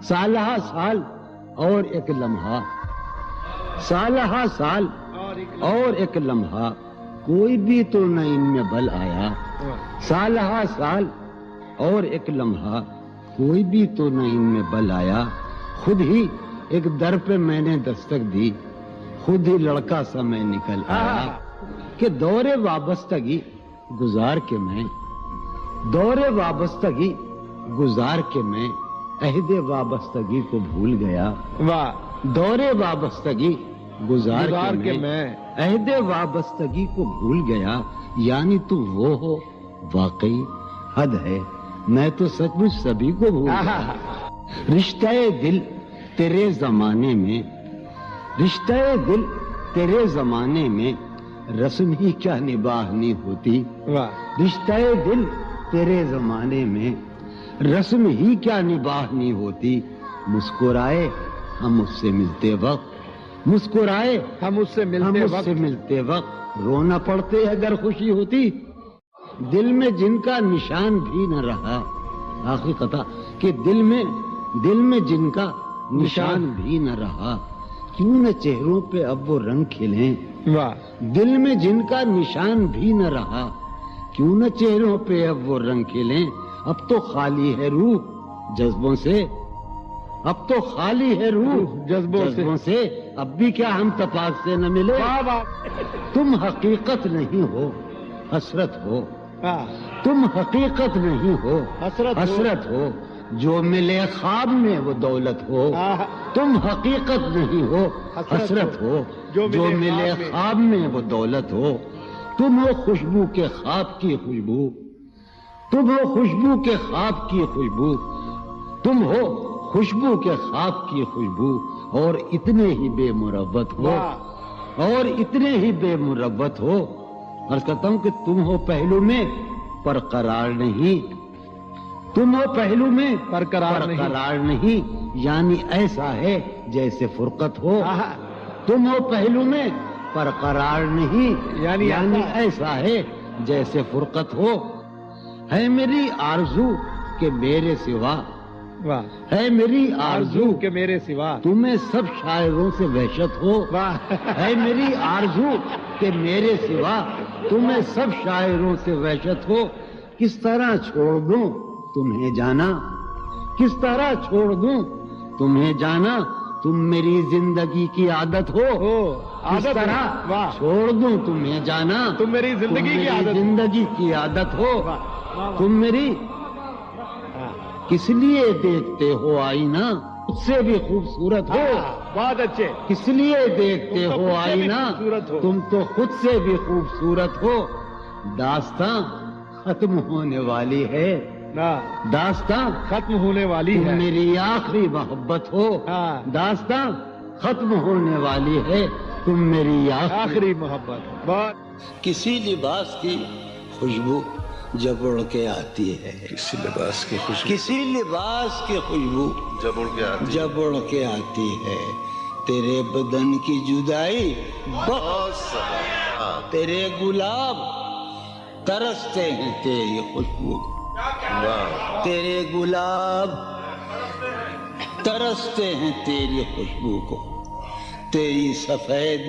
سالہ سال اور ایک لمحہ، سالہ سال اور ایک لمحہ، کوئی بھی تو نہ ان میں بل آیا، سالہ سال اور ایک لمحہ، کوئی بھی تو نہ ان میں بل آیا، خود ہی ایک در پہ میں نے دستک دی، خود ہی لڑکا سا میں نکل آیا، کہ دور وابستگی گزار کے میں، دور وابستگی گزار کے میں عہد وابستگی کو بھول گیا، دور وابستگی گزار کے میں عہد وابستگی کو بھول گیا، یعنی تو وہ ہو واقعی حد ہے، میں تو سچ مچ سبھی کو بھول گیا، رشتہ دل تیرے زمانے میں، رشتہ دل تیرے زمانے میں رسم ہی کیا نباہنی ہوتی، رشتہ دل تیرے زمانے میں رسم ہی کیا نباہنی ہوتی، مسکرائے ہم اس سے ملتے وقت، مسکرائے ہم اس سے ملتے وقت رونا پڑتے اگر خوشی ہوتی، دل میں جن کا نشان بھی نہ رہا، آخری قطع کہ دل میں جن کا نشان بھی نہ رہا، کیوں نہ چہروں پہ اب وہ رنگ کھلیں، دل میں جن کا نشان بھی نہ رہا، کیوں نہ چہروں پہ اب وہ رنگ کھلیں، اب تو خالی ہے روح جذبوں سے، اب تو خالی ہے روح جذبوں سے، اب بھی کیا ہم تپاک سے نہ ملے، تم حقیقت نہیں ہو حسرت ہو، تم حقیقت نہیں ہو حسرت ہو، جو ملے خواب میں وہ دولت ہو، تم حقیقت نہیں ہو حسرت ہو، جو ملے خواب میں وہ دولت ہو، تم ہو خوشبو کے خواب کی خوشبو، تم ہو خوشبو کے خواب کی خوشبو، تم ہو خوشبو کے خواب کی خوشبو، اور اتنے ہی بے مروت ہو، اور اتنے ہی بے مروت ہو، عرض کرتا ہوں کہ تم ہو پہلو میں پر قرار نہیں، تم ہو پہلو میں پر قرار نہیں، یعنی ایسا ہے جیسے فرقت ہو، تم ہو پہلو میں پر قرار نہیں، یعنی ایسا ہے جیسے فرقت ہو، ہے میری آرزو کہ میرے سوا، ہے میری آرزو کہ میرے سوا تمہیں سب شاعروں سے وحشت ہو، ہے میری آرزو کہ میرے سوا تمہیں سب شاعروں سے وحشت ہو، کس طرح چھوڑ دوں تمہیں جانا، کس طرح چھوڑ دوں تمہیں جانا، تم میری زندگی کی عادت ہو، کس طرح چھوڑ دوں تمہیں جانا، تم میری زندگی کی عادت ہو، تم میری کس لیے دیکھتے ہو آئینہ اس سے بھی خوبصورت ہو، بہت اچھے، کس لیے دیکھتے ہو آئینہ تم تو خود سے بھی خوبصورت ہو، داستاں ختم ہونے والی ہے، داستاں ختم ہونے والی تم ہے، میری آخری محبت ہو، داستاں ختم ہونے والی ہے، تم میری آخری محبت، بہت کسی لباس کی خوشبو جب اڑ کے آتی ہے، کسی لباس کی خوشبو کسی لباس کی خوشبو جب اڑ کے آتی ہے، تیرے بدن کی جدائی بہت سخت، تیرے گلاب ترستے ہیں تیری خوشبو، تیرے گلاب ترستے ہیں تیری خوشبو کو، تیری سفید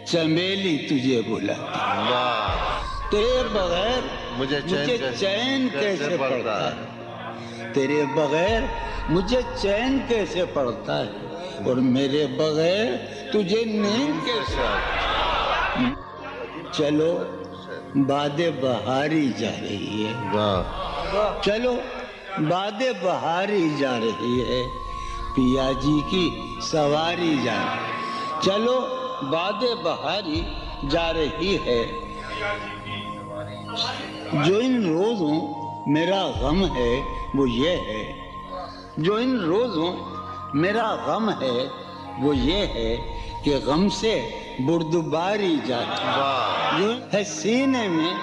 چمیلی تجھے بلاتی، تیرے بغیر مجھے چین کیسے پڑتا ہے، تیرے بغیر مجھے چین کیسے پڑتا ہے، اور میرے بغیر تجھے نیند کیسے آتی ہے، چلو باد بہاری جا رہی ہے، چلو باد بہاری جا رہی ہے، پیا جی کی سواری جا رہی ہے، چلو باد بہاری جا رہی ہے، جو ان روزوں میرا غم ہے وہ یہ ہے، جو ان روزوں میرا غم ہے وہ یہ ہے کہ غم سے بردباری جاتی ہے، سینے میں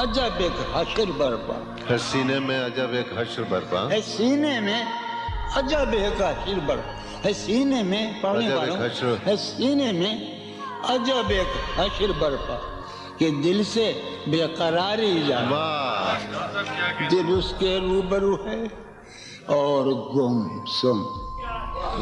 عجب ایک حشر برپا، ہے سینے میں عجب ایک حشر برپا، ہے سینے میں عجب ایک حشر برپا، ہے سینے میں پڑھنے والوں ہے سینے میں عجب ایک حشر برپا، کہ دل سے بے قراری جاتی، دل اس کے روبرو ہے اور گم سم.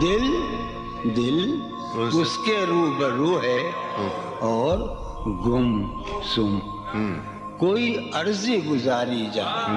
دل اس کے روبرو ہے اور گم سم. کوئی عرضی گزاری جائے.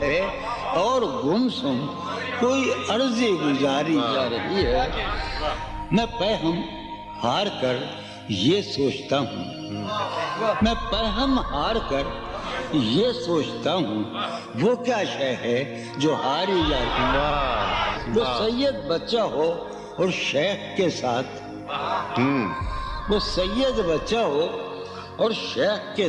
ہے اور گم سم. کوئی عرضی گزاری جا رہی ہے. میں پہم ہار کر یہ سوچتا ہوں. میں پہم ہار کر یہ سوچتا ہوں وہ کیا شے ہے جو ہاری جاتی ہے. وہ سید بچہ ہو اور شیخ کے ساتھ. وہ سید بچہ ہو اور شیخ کے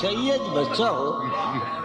سید بچہ ہو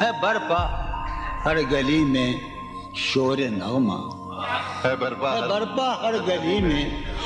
ہے برپا ہر گلی میں شور نغمہ. ہے برپا ہے برپا ہر گلی میں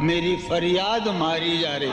میری فریاد ماری جا رہی ہے.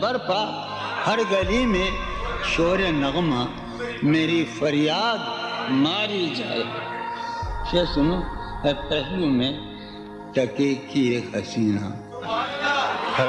برپا ہر گلی میں شور نغمہ میری فریاد ماری جائے. یہ سنو. ہے پہلو میں ٹکے کی ایک حسینہ. ہے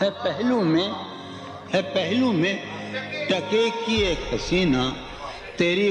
ہے پہلو میں ہے پہلو میں ٹکے کی ایک حسینہ تیری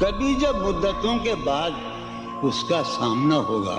کبھی جب مدتوں کے بعد اس کا سامنا ہوگا.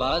بعد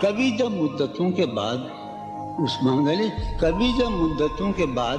کبھی جب مدتوں کے بعد اس منگلی کبھی جب مدتوں کے بعد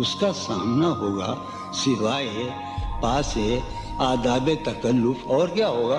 اس کا سامنا ہوگا سوائے پاس آداب تکلف اور کیا ہوگا.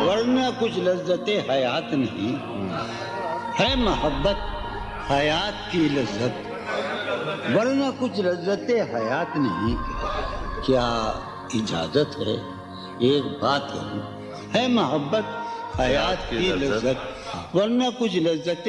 ورنہ کچھ لذت حیات نہیں. ہے محبت حیات کی لذت ورنہ کچھ لذت حیات نہیں. کیا اجازت ہے ایک بات کہوں. ہے محبت حیات کی لذت ورنہ کچھ لذت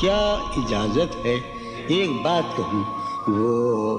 کیا اجازت ہے ایک بات کہوں وہ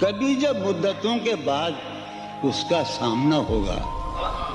کبھی جب مدتوں کے بعد اس کا سامنا ہوگا.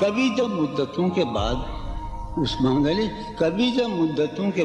کبھی جب مدتوں کے بعد اس منگلی کبھی جب مدتوں کے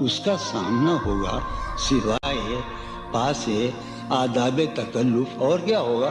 اس کا سامنا ہوگا سوائے پاس آداب تکلف اور کیا ہوگا.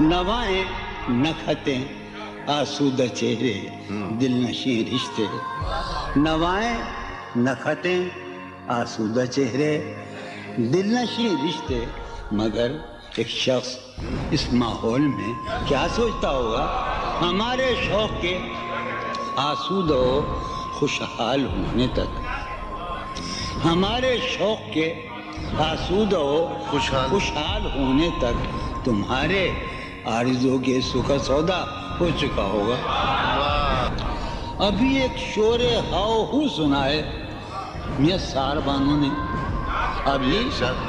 نوائیں نکھتیں آسودہ چہرے دل نشیں رشتے. نوائیں نکھتیں آسودہ چہرے دل نشیں رشتے. مگر ایک شخص اس ماحول میں کیا سوچتا ہوگا. ہمارے شوق کے آسودہ و خوشحال ہونے تک ہمارے شوق کے آسودہ و خوشحال ہونے تک تمہارے آرزو کے سکھ سودا ہو چکا ہوگا. ابھی ایک شور ہاؤ ہو سنا ہے میاں ساربانوں نے. ابھی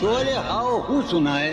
شور ہاؤ ہو سنا ہے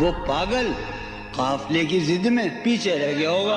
وہ پاگل قافلے کی ضد میں پیچھے رہ گیا ہوگا.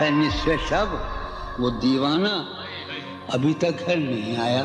ہے نصف شب وہ دیوانہ ابھی تک گھر نہیں آیا.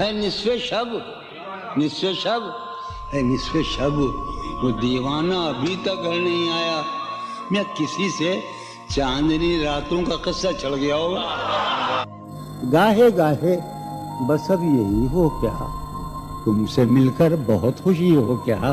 ہے نصف شب نصف شب ہے نصف شب وہ دیوانہ ابھی تک گھر نہیں آیا. میں کسی سے چاندنی راتوں کا قصہ چڑھ گیا ہوگا. گاہے گاہے بس اب یہی ہو کیا تم سے مل کر بہت خوشی ہو کیا.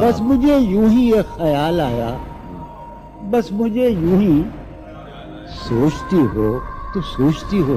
بس مجھے یوں ہی ایک خیال آیا بس مجھے یوں ہی سوچتی ہو تو سوچتی ہو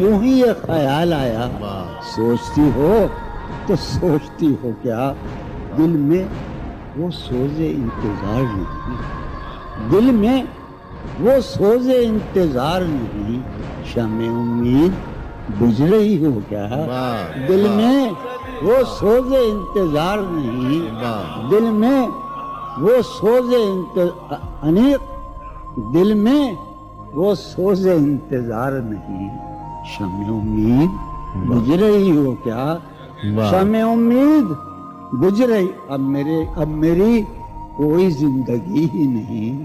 یوں ہی ایک خیال آیا سوچتی ہو تو سوچتی ہو کیا. دل میں وہ سوز انتظار نہیں. دل میں وہ سوز انتظار نہیں. شمع امید بجھ رہی ہو کیا. دل میں وہ سوز انتظار نہیں. دل میں وہ سوز انیق دل میں وہ سوز انتظار نہیں. شمع امید بجھ رہی ہو کیا. شمع امید بجھ رہی اب میری کوئی زندگی ہی نہیں.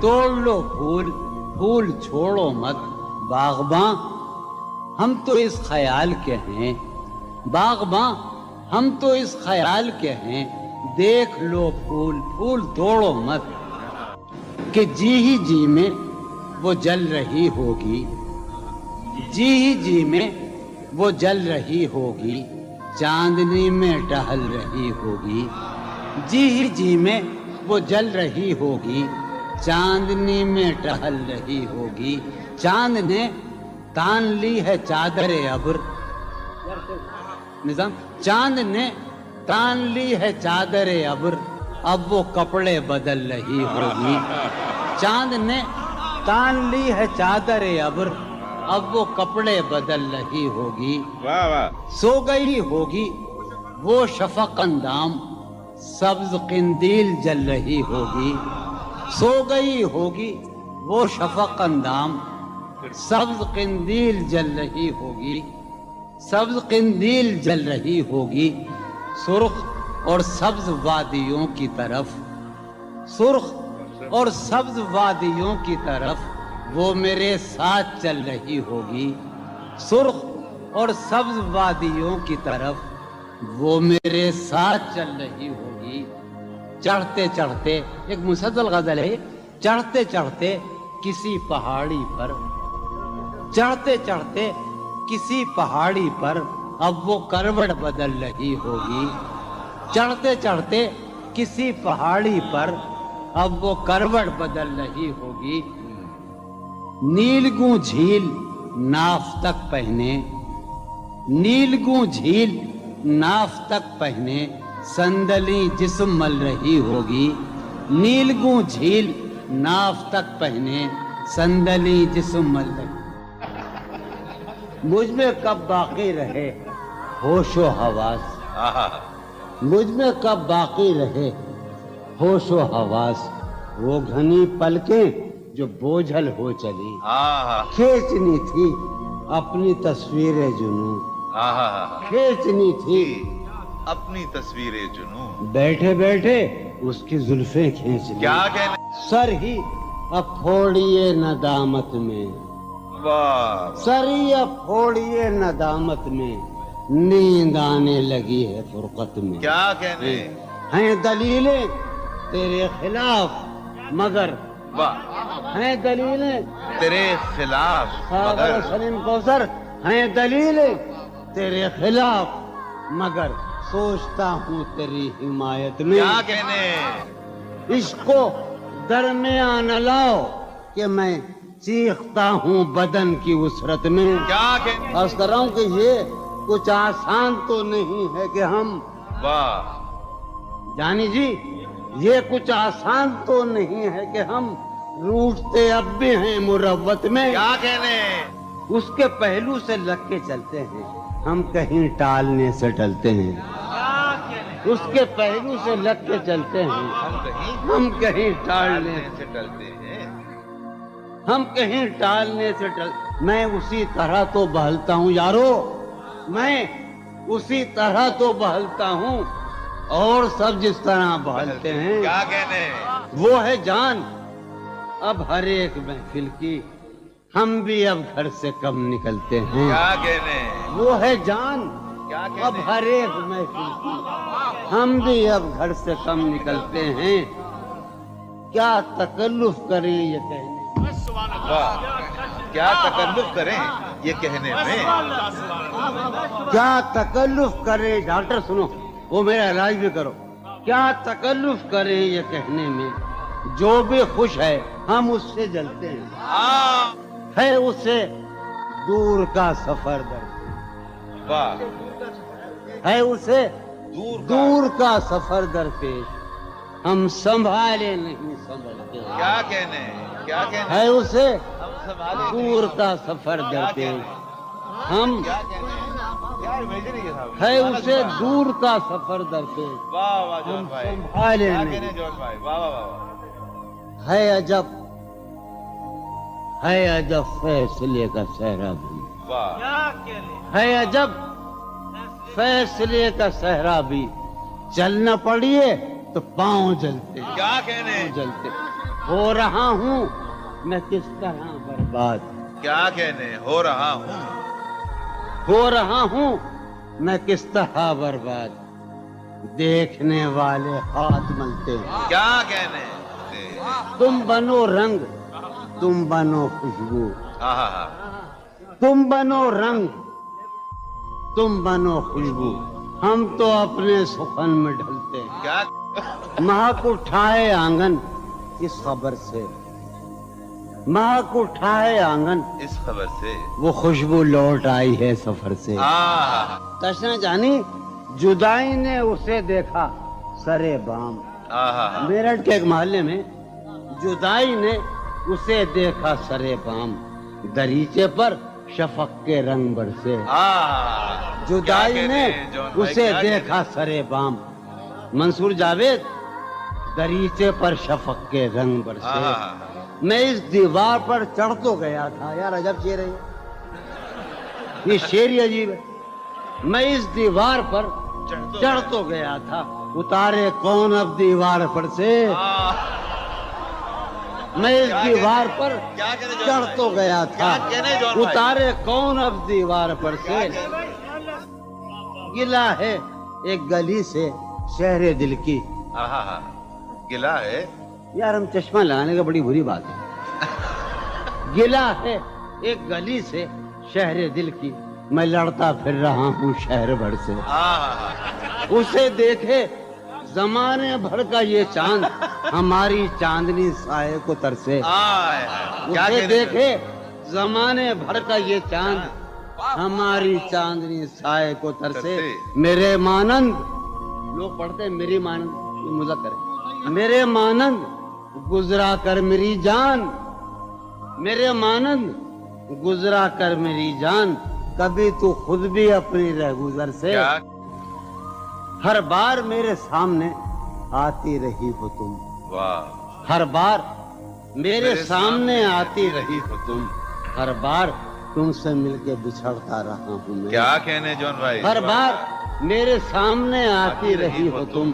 توڑ لو پھول پھول چھوڑو مت باغباں ہم تو اس خیال کے ہیں باغباں ہم تو اس خیال کے ہیں دیکھ لو پھول پھول توڑو مت کہ جی ہی جی میں وہ جل رہی ہوگی جی ہی جی میں وہ جل رہی ہوگی چاندنی میں ٹہل رہی ہوگی جی ہی جی میں وہ جل رہی ہوگی چاندنی میں ٹہل رہی ہوگی چاند نے تان لی ہے چادر ابر نظام چاند نے تان لی ہے چادر ابر اب وہ کپڑے بدل رہی ہوگی چاند نے تان لی ہے چادر ابر اب وہ کپڑے بدل رہی ہوگی واہ واہ سو گئی ہوگی وہ شفق اندام سبز قندیل جل رہی ہوگی سو گئی ہوگی وہ شفق اندام سبز قندیل جل رہی ہوگی سبز قندیل جل رہی ہوگی سرخ اور سبز وادیوں کی طرف سرخ اور سبز وادیوں کی طرف وہ میرے ساتھ چل رہی ہوگی سرخ اور سبز وادیوں کی طرف وہ میرے ساتھ چل رہی ہوگی چڑھتے چڑھتے ایک مسلسل غزل ہے چڑھتے چڑھتے کسی پہاڑی پر چڑھتے چڑھتے کسی پہاڑی پر اب وہ کروٹ بدل رہی ہوگی چڑھتے چڑھتے کسی پہاڑی پر اب وہ کروٹ بدل رہی ہوگی نیلگوں جھیل ناف تک پہنے نیلگوں جھیل ناف تک پہنے صندلی جسم مل رہی ہوگی نیلگوں جھیل ناف تک پہنے صندلی جسم مل رہی مجھ میں کب باقی رہے ہوش و حواس مجھ میں کب باقی رہے ہوش و حواس وہ گھنی پلکیں جو بوجھل ہو چلی کھینچنی تھی اپنی تصویر جنوں کھینچنی تھی اپنی تصویر جنون بیٹھے بیٹھے اس کی زلفیں کھینچ لی کیا کہنے سر ہی اب پھوڑیے ندامت میں واہ سر ہی اب پھوڑیے ندامت میں نیند آنے لگی ہے فرقت میں کیا کہنے ہیں دلیلیں تیرے خلاف مگر واہ ہیں دلیلیں تیرے خلاف ساغر مگر سلیم کوثر ہیں دلیلیں تیرے خلاف مگر سوچتا ہوں تیری حمایت میں کیا کہنے عشق کو درمیان لاؤ کہ میں چیختا ہوں بدن کی وسرت میں کیا کہنے عرض کر رہا ہوں کہ یہ کچھ آسان تو نہیں ہے کہ ہم واہ جانی جی یہ کچھ آسان تو نہیں ہے کہ ہم روٹتے اب بھی ہیں مروت میں کیا کہنے اس کے پہلو سے لگ کے چلتے ہیں ہم کہیں ٹالنے سے ٹلتے ہیں اس کے پہلو سے لگ کے چلتے ہیں ہم کہیں ٹالنے سے ڈلتے ہیں ہم کہیں ٹالنے سے میں اسی طرح تو بہلتا ہوں یارو میں اسی طرح تو بہلتا ہوں اور سب جس طرح بہلتے ہیں کیا کہنے وہ ہے جان اب ہر ایک محفل کی ہم بھی اب گھر سے کم نکلتے ہیں کیا کہنے وہ ہے جان کیا اب کہنے ہر ایک محفل کی ہم بھی اب گھر سے کم نکلتے ہیں کیا تکلف کریں یہ کہنے واہ کیا تکلف کریں یہ کہنے میں کیا تکلف کریں ڈاکٹر سنو وہ میرا علاج بھی کرو کیا تکلف کریں یہ کہنے میں جو بھی خوش ہے ہم اس سے جلتے ہیں ہے اسے دور کا سفر درپیش واہ ہے اسے دور دور کا سفر درپیش ہم سنبھالے نہیں سنبھلتے کیا کہنے کیا کہنے ہے اسے ہم سنبھالے دور کا سفر درپیش ہم کیا کہنے کیا امیجنگ ہے صاحب ہے اسے دور کا سفر درپیش واہ واہ جون بھائی سنبھالے کیا نہیں کہنے جون بھائی واہ واہ واہ ہے عجب فیصلے کا صحرا بھی واہ ہے عجب فیصلے کا صحرا بھی چلنا پڑیے تو پاؤں جلتے کیا کہنے جلتے ہو رہا ہوں میں کس طرح برباد کیا کہنے ہو رہا ہوں ہو رہا ہوں میں کس طرح برباد دیکھنے والے ہاتھ ملتے ہیں کیا کہنے تم بنو رنگ تم بنو خوشبو ہاں ہاں ہاں تم بنو رنگ تم بنو خوشبو ہم تو اپنے سخن میں ڈھلتے ہیں کیا مہک اٹھائے آنگن اس خبر سے مہک اٹھائے آنگن اس خبر سے وہ خوشبو لوٹ آئی ہے سفر سے ہاں تشنا جانی جدائی نے اسے دیکھا سرے بام ہاں میرٹھ کے ایک محلے میں جدائی نے اسے دیکھا سرے بام دریچے پر شفق کے رنگ برسے ہاں جدائی نے اسے دیکھا سرے بام منصور جاوید دریچے پر شفق کے رنگ برسے میں اس دیوار پر چڑھ تو گیا تھا یار عجب شعر ہے یہ شعر ہی عجیب ہے میں اس دیوار پر چڑھ تو گیا تھا اتارے کون اب دیوار پر سے میں اس دیوار پر چڑھ تو گیا تھا اتارے کون اب دیوار پر سے گلا ہے ایک گلی سے شہر دل کی گلا ہے یار ہم چشمہ لگانے کا بڑی بری بات ہے گلا ہے ایک گلی سے شہر دل کی میں لڑتا پھر رہا ہوں شہر بھر سے اسے دیکھے زمانے بھر کا یہ چاند ہماری چاندنی سائے کو ترسے اسے دیکھے زمانے بھر کا یہ چاند ہماری چاندنی سائے کو ترسے میرے مانند لوگ پڑھتے ہیں میری مانند مذکر ہے میرے مانند گزرا کر میری جان میرے مانند گزرا کر میری جان کبھی تو خود بھی اپنی رہ گزر سے ہر بار میرے سامنے آتی رہی ہو تم ہر بار میرے سامنے آتی رہی ہو تم ہر بار تم سے مل کے بچھڑتا رہا ہوں میں کیا کہنے جون بھائی ہر بار میرے سامنے آتی رہی ہو تم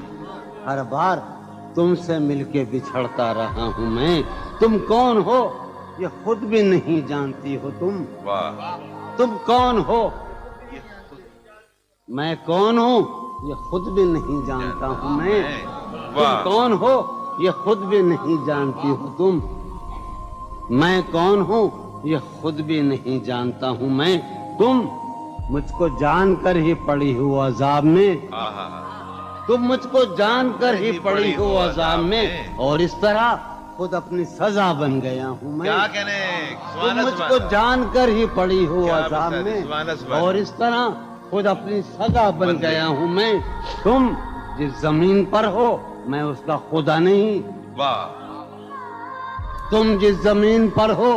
ہر بار تم سے مل کے بچھڑتا رہا ہوں میں تم کون ہو یہ خود بھی نہیں جانتی ہو تم کون ہو میں کون ہوں یہ خود بھی نہیں جانتا ہوں میں تم کون ہو یہ خود بھی نہیں جانتی ہو تم میں کون ہوں یہ خود بھی نہیں جانتا ہوں میں تم مجھ کو جان کر ہی پڑی ہو عذاب میں تم مجھ کو جان کر ہی پڑی ہو عذاب میں اور اس طرح خود اپنی سزا بن گیا ہوں میں تم مجھ کو جان کر ہی پڑی ہو عذاب میں اور اس طرح خود اپنی سزا بن گیا ہوں میں تم جس زمین پر ہو میں اس کا خدا نہیں تم جس زمین پر ہو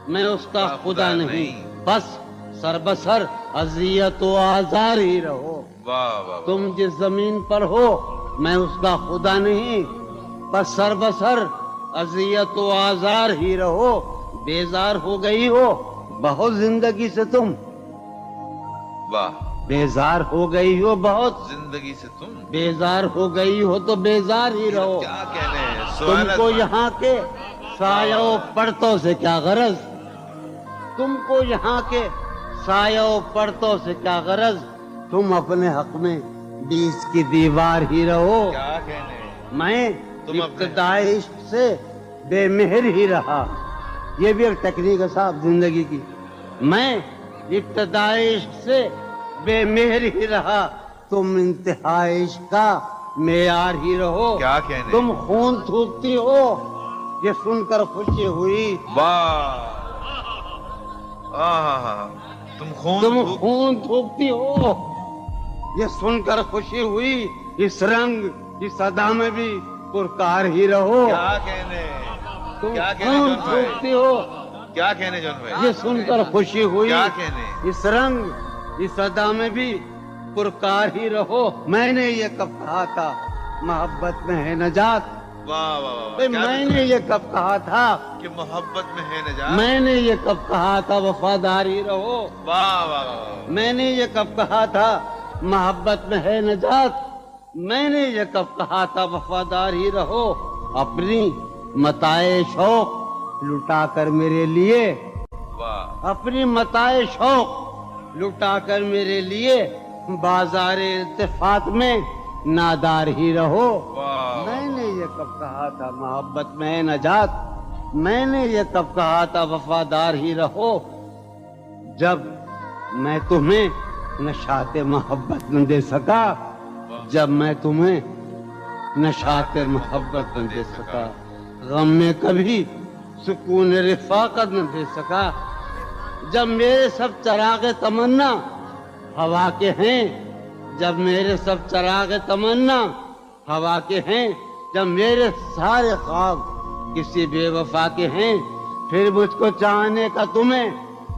میں اس کا خدا نہیں بس سر بسر اذیت و آزار ہی رہو تم جس زمین پر ہو میں اس کا خدا نہیں بس سر بسر اذیت و آزار ہی رہو بیزار ہو گئی ہو بہت زندگی سے تم بیزار ہو گئی ہو بہت زندگی سے تم بیزار ہو گئی ہو تو بیزار ہی رہو تم کو یہاں کے سایہ و پرتوں سے کیا غرض تم کو یہاں کے سایہ و پرتوں سے کیا غرض تم اپنے حق میں بیچ کی دیوار ہی رہو میں ابتدائی عشق سے بے مہر ہی رہا یہ بھی ایک ٹیکنیک ہے صاحب زندگی کی میں ابتدائی عشق سے بے مہر ہی رہا تم انتہائی عشق کا معیار ہی رہو تم خون تھوکتی ہو یہ سن کر خوشی ہوئی تم خون تھوکتی ہو یہ سن کر خوشی ہوئی اس رنگ اس ادا میں بھی پرکار ہی رہو تم خون تھوکتی ہو کیا کہنے جون بھائی یہ سن کر خوشی ہوئی اس رنگ اس ادا میں بھی پرکار ہی رہو میں نے یہ کب کہا تھا محبت میں ہے نجات میں نے یہ کب کہا تھا کہ محبت میں ہے نجات میں نے یہ کب کہا تھا وفاداری رہو میں نے یہ کب کہا تھا محبت میں ہے نجات میں نے یہ کب کہا تھا وفاداری رہو اپنی متائے شوق لٹا کر میرے لیے، واہ اپنی متائے شوق لٹا کر میرے لیے بازار التفات میں نادار ہی رہو۔ واہ میں نے یہ کب کہا تھا محبت میں نجات، میں نے یہ کب کہا تھا وفادار ہی رہو، جب میں تمہیں نشاط محبت نہ دے سکا، جب میں تمہیں نشاط محبت نہ دے سکا، غم میں کبھی سکون رفاقت نہ دے سکا، جب میرے سب چراغ تمنا ہوا کے ہیں، جب میرے سب چراغ تمنا ہوا کے ہیں، جب میرے سارے خواب کسی بے وفا کے ہیں، پھر مجھ کو چاہنے کا تمہیں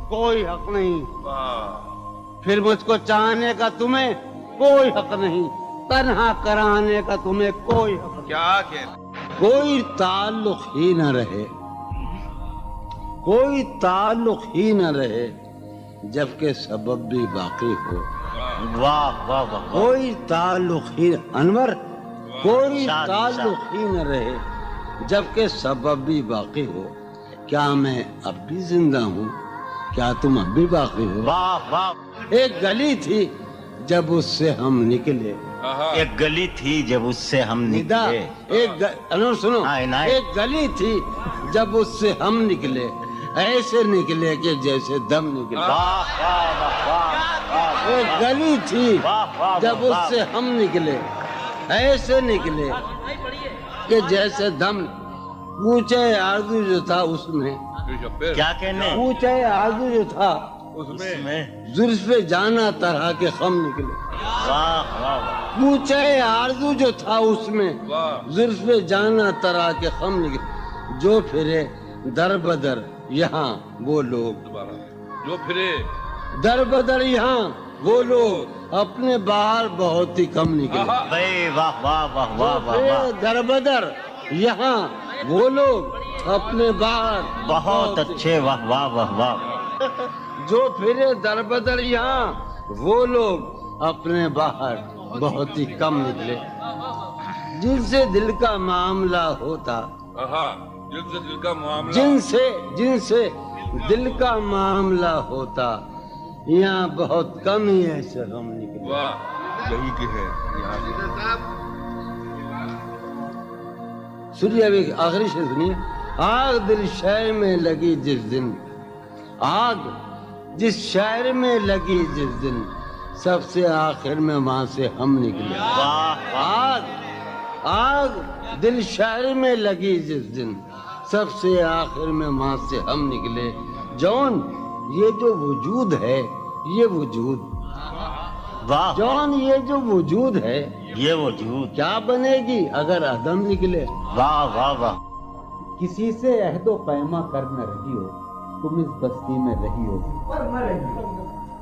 کوئی حق نہیں، واہ پھر مجھ کو چاہنے کا تمہیں کوئی حق نہیں، تنہا کرانے کا تمہیں کوئی حق نہیں، کیا کہنے کوئی تعلق ہی نہ رہے، کوئی تعلق ہی نہ رہے جبکہ سبب بھی باقی ہو، واہ واہ واہ کوئی تعلق ہی انور، کوئی شاد، تعلق ہی نہ رہے جبکہ سبب بھی باقی ہو، کیا میں اب بھی زندہ ہوں، کیا تم اب بھی باقی ہو؟ واہ واہ ایک گلی تھی جب اس سے ہم نکلے، ایک گلی تھی جب اس سے ہم ندا نکلے، انور سنو، ہاں، عنایت۔ ایک گلی تھی جب اس سے ہم نکلے، ایسے نکلے کہ جیسے دم نکلے، واہ واہ واہ واہ ایک گلی تھی واہ واہ جب اس سے ہم نکلے، ایسے نکلے کہ جیسے دم، پوچھے آرزو جو تھا اس میں، کیا کہنے پوچھے آرزو جو تھا اس اس میں میں زلف جانا طرح کے خم نکلے، واہ واہ واہ پوچھے آرزو جو تھا اس میں واہ زلف جانا طرح کے خم نکلے، جو پھرے در بدر یہاں وہ لوگ، دوبارہ جو پھرے در بدر یہاں وہ لوگ اپنے باہر بہت ہی کم نکلے، بھائی واہ واہ واہ واہ واہ پھر واہ در بدر یہاں وہ لوگ اپنے باہر بہت اچھے، واہ واہ واہ واہ جو پھرے در بدر یہاں وہ لوگ اپنے باہر بہت ہی کم نکلے، جن سے دل کا معاملہ ہوتا، جن سے دل کا معاملہ جن سے دل کا معاملہ ہوتا، یہاں بہت کم ہی ایسے غم نکلے۔ واہ یہی کہ ہے یہاں سے سنیے ابھی آخری شعر سنیے، آگ دل شہر میں لگی جس دن، آگ جس شہر میں لگی جس دن، سب سے آخر میں وہاں سے ہم نکلے، واہ آگ دل شہر میں لگی جس دن، سب سے آخر میں وہاں سے ہم نکلے، جون یہ جو وجود ہے، یہ وجود، واہ جون یہ جو وجود ہے یہ وجود، کیا بنے گی اگر عدم نکلے، واہ واہ واہ کسی سے عہد و پیما کر نہ رہی ہو تم اس بستی میں رہی ہو،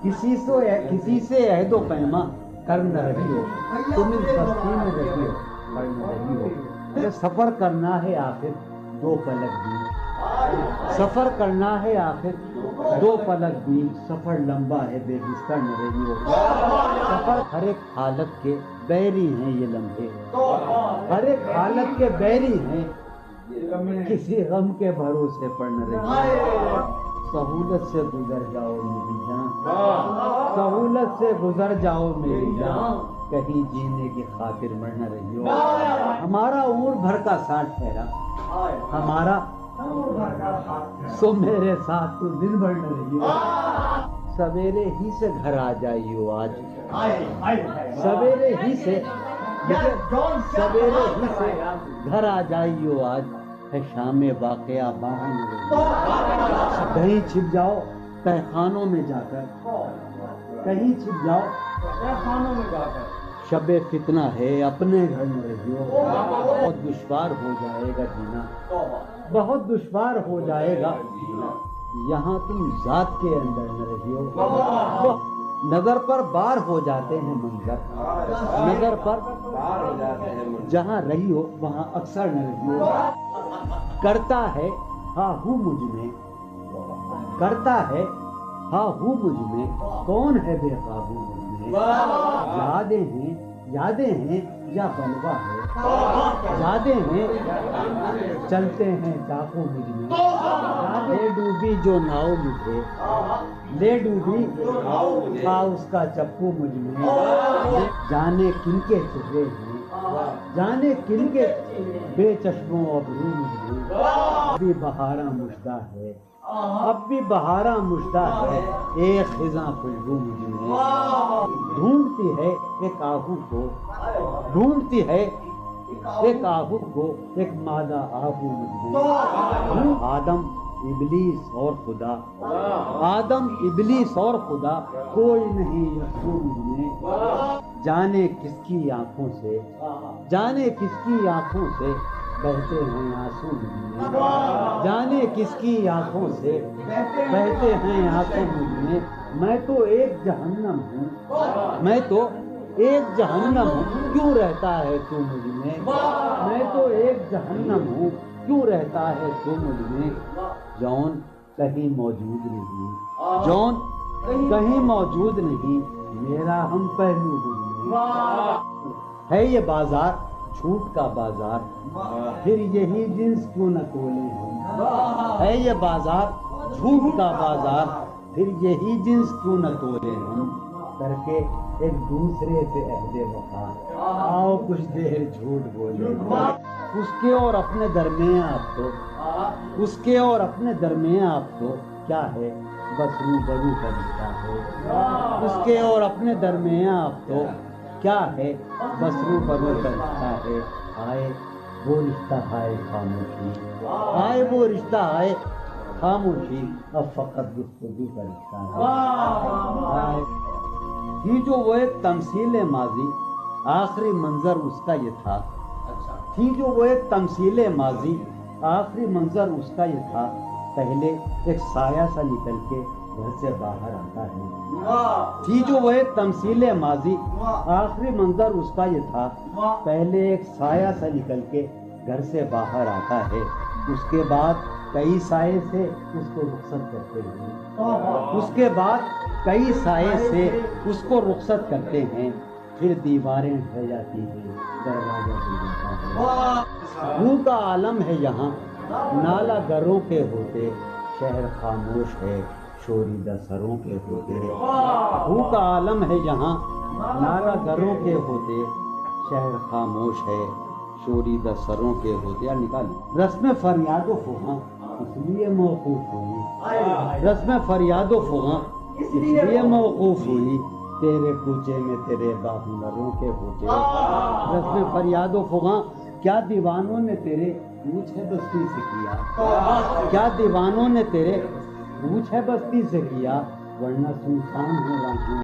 کسی سے عہد و پیما کر نہ رہی ہو تم اس بستی میں رہی ہو، کر نہ رہی ہو، یہ سفر کرنا ہے آخر دو پلک بھی، سفر کرنا ہے آخر دو پلک بھی، سفر لمبا ہے بے بستر نہ رہی ہو، سفر ہر ایک حالت کے بیری ہیں یہ لمحے، ہر ایک حالت کے بیری ہیں، کسی غم کے بھروسے پر نہ رہی ہو، سہولت سے گزر جاؤ میری جان، سہولت سے گزر جاؤ میری جان، کہیں جینے کی خاطر مر نہ رہی ہو، ہمارا عمر بھر کا ساتھ ٹھہرا، ہمارا سو میرے ساتھ تو دن بھر نہ رہی ہو، سویرے ہی سے گھر آ جائیو آج، سویرے ہی سے گھر آ جائیو آج، ہے شام واقعہ باہر نہ رہی ہو، کہیں چھپ جاؤ تہخانوں میں جا کر، کہیں چھپ جاؤ تہخانوں میں جا کر، شب فتنہ ہے اپنے گھر میں رہی ہو، بہت دشوار ہو جائے گا جینا، بہت دشوار ہو جائے گا جینا، یہاں تم ذات کے اندر نہ رہی ہو، نظر پر بار ہو جاتے ہیں منظر، نظر پر جہاں رہی ہو وہاں اکثر نہ رہی ہو، کرتا ہے ہاں ہوں مجھ میں، کرتا ہے ہاں ہوں مجھ میں، کون ہے بے قابو مجھ میں، یادیں ہیں یا بلوا ہے، یادیں ہیں چلتے ہیں چاقو مجھ میں، لے ڈوبی جو ناؤ مجھے، لے ڈوبی تھا اس کا چپو مجھ میں، جانے کن کے چہرے ہیں، جانے کن کے بے چشموں ابرو مجھ میں، ابھی بہاراں مژدہ ہے، اب بھی بہاراں مژدہ ہے، ایک خزاں خوشبو مجھ میں، ڈھونڈتی ہے ایک آہو کو، ڈھونڈتی ہے ایک آہو کو، ایک مادہ آہو مجھ میں، آدم ابلیس اور خدا، آدم ابلیس اور خدا، کوئی نہیں یسوع مجھ میں، جانے کس کی آنکھوں سے، جانے کس کی آنکھوں سے بہتے ہیں آنسو مجھ میں، جانے کس کی آنکھوں سے بہتے ہیں آنسو مجھ میں، میں تو ایک جہنم ہوں، میں تو ایک جہنم ہوں، کیوں رہتا ہے تو مجھ میں، میں تو ایک جہنم ہوں، کیوں رہتا ہے تو مجھ میں، جون کہیں موجود نہیں، جون کہیں موجود نہیں، میرا ہم پہلو مجھ میں، ہے یہ بازار جھوٹ کا بازار، پھر یہی جنس کیوں نہ تولے ہم، ہے یہ بازار جھوٹ کا بازار، پھر یہی جنس کیوں نہ تولے ہم، کر کے ایک دوسرے سے عہد وفا، آؤ کچھ دیر جھوٹ بولے، اس کے اور اپنے درمیان اب تو، اس کے اور اپنے درمیان اب تو کیا ہے، بس روبرو کا رشتہ ہے، اس کے اور اپنے درمیان اب تو کیا ہے، بس روبرو کا رشتہ ہے، آئے وہ رشتہ آئے خاموشی، آئے وہ رشتہ آئے خاموشی، اب فقط گفتگو کا رشتہ ہے، تھی جو وہ ایک تمثیل ماضی، آخری منظر اس کا یہ تھا، تھی جو وہ ایک تمثیل ماضی، آخری منظر اس کا یہ تھا، پہلے ایک سایہ سا نکل کے گھر سے باہر آتا ہے، تھی جو وہ ایک تمثیل ماضی، آخری منظر اس کا یہ تھا، پہلے ایک سایہ سا نکل کے گھر سے باہر آتا ہے، اس کے بعد کئی سائے سے اس کو رخصت کرتے ہیں، اس کے بعد کئی سائے سے اس کو رخصت کرتے ہیں، پھر دیواریں ڈھہ جاتی ہیں، دروازہ کھل جاتا ہے، روح کا عالم ہے یہاں، نالا گروں کے ہوتے، شہر خاموش ہے، شوریدہ سروں کے ہوتے، روح کا عالم ہے یہاں، نالا گروں کے ہوتے، شہر خاموش ہے، شوریدہ سروں کے ہوتے، یا نکالیں، رسم فریاد و فغاں اس لیے موقوف ہوئی، رسم فریاد و فغاں اس لیے موقوف ہوئی، تیرے کوچے میں تیرے باہنروں کے ہوتے، رسم فریاد و فغاں، کیا دیوانوں نے تیرے پوچھ ہے بستی سے کیا، کیا دیوانوں نے تیرے پوچھ ہے بستی سے کیا، ورنہ سنسان ہو رہا ہوں